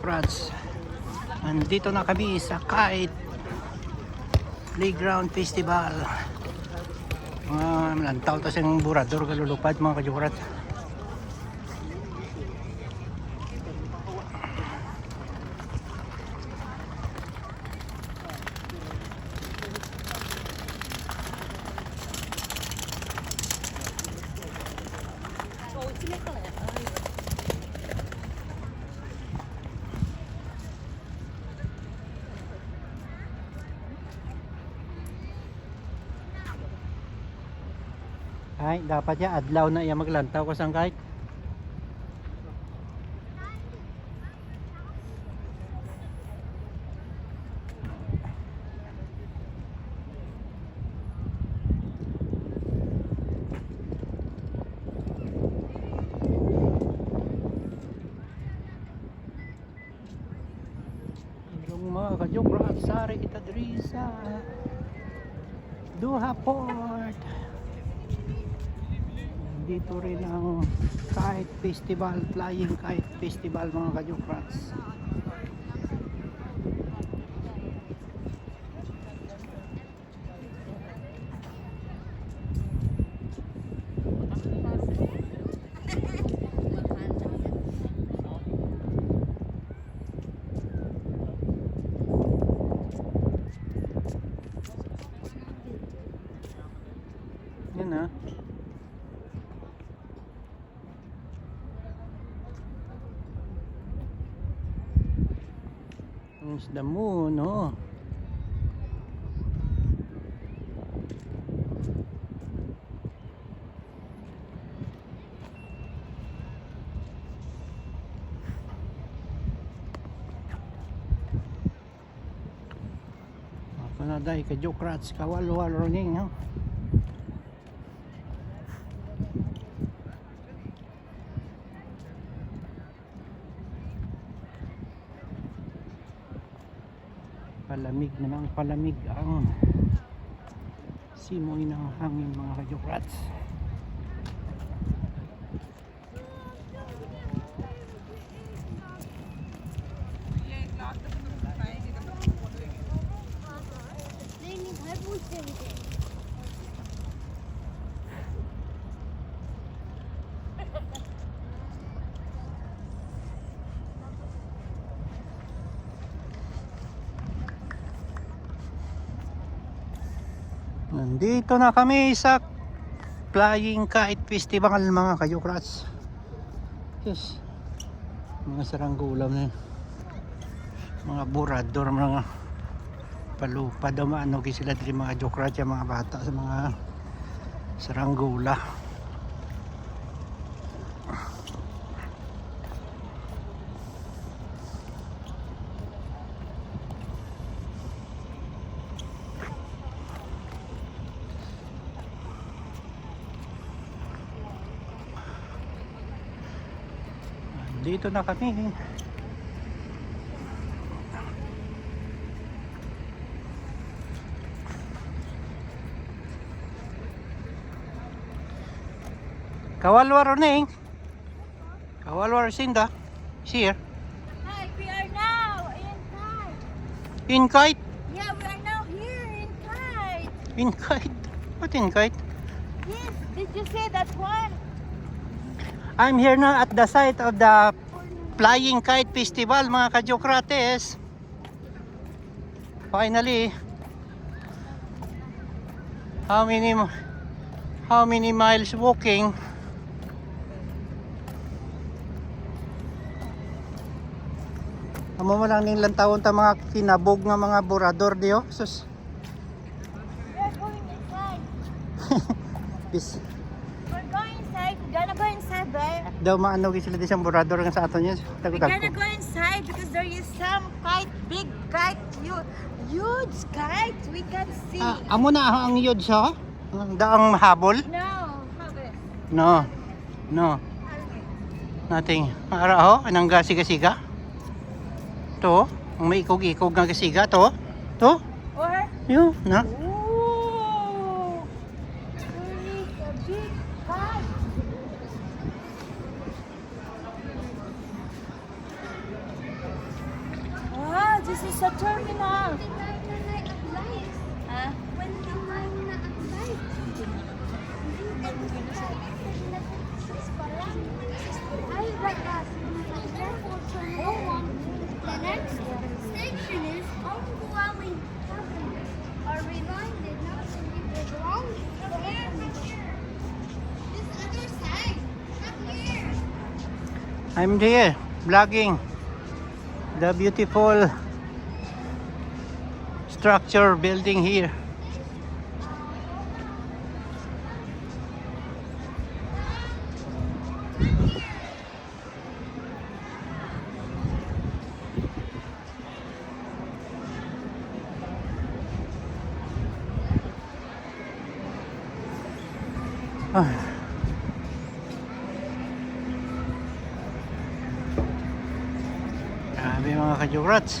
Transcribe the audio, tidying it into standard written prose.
Friends, nandito na kami sa Kite Playground Festival. Lantaw to sa burador kalulupad mga kajurat. Ay, dapat ya adlaw na iya maglantaw ko sang kahit. Yung mga kajokrat, sari kita diri sa Duha Port. Dito rin ang Kite Festival, Flying Kite Festival mga kajokrats. Yan ha. It's the moon, oh. Ako na dahi ka jokrats, kawal-wal running, no? Palamig namang palamig ang simoy ng hangin mga kajokrats. Nandito na kami sa Flying Kite Festival mga kajokrats. Yes. Mga saranggola na yun. Mga burador, mga palupad o maano sila din mga kajokrats, mga bata sa mga saranggola. Dito na kami. Kawalwar ning. Kawalwar Sinda. Here. Hi, we are now in Kite. In Kite? Yeah, we are now here in Kite. In Kite? What in Kite? Yes, did you see that one? I'm here now at the site of the Flying Kite Festival mga kajokrates. Finally. How many miles walking? Amo mo lang nilang taon ta mga kinabog nga mga burador diyo. Sus. We are going inside. Bis. We're going inside. We're gonna go inside there. Daw maano sila di siyang burador nga sa aton niya. We're gonna go inside because there is some kite, big kite, huge kite we can see. Amo na ang yun siya? Daang habol? No, how this? No. No. Nothing. Araho, anong gasiga-siga? To, ang may ikog-ikog nga gasiga to. To? Or? Yun, na. Ooh, there is a big kite. This is a terminal. Huh? The next station is overwhelming. Are reminded not to leave the wrong here. This other side. Up here. I'm here vlogging the beautiful structure building here. Ah. Grabe mga kajukrats.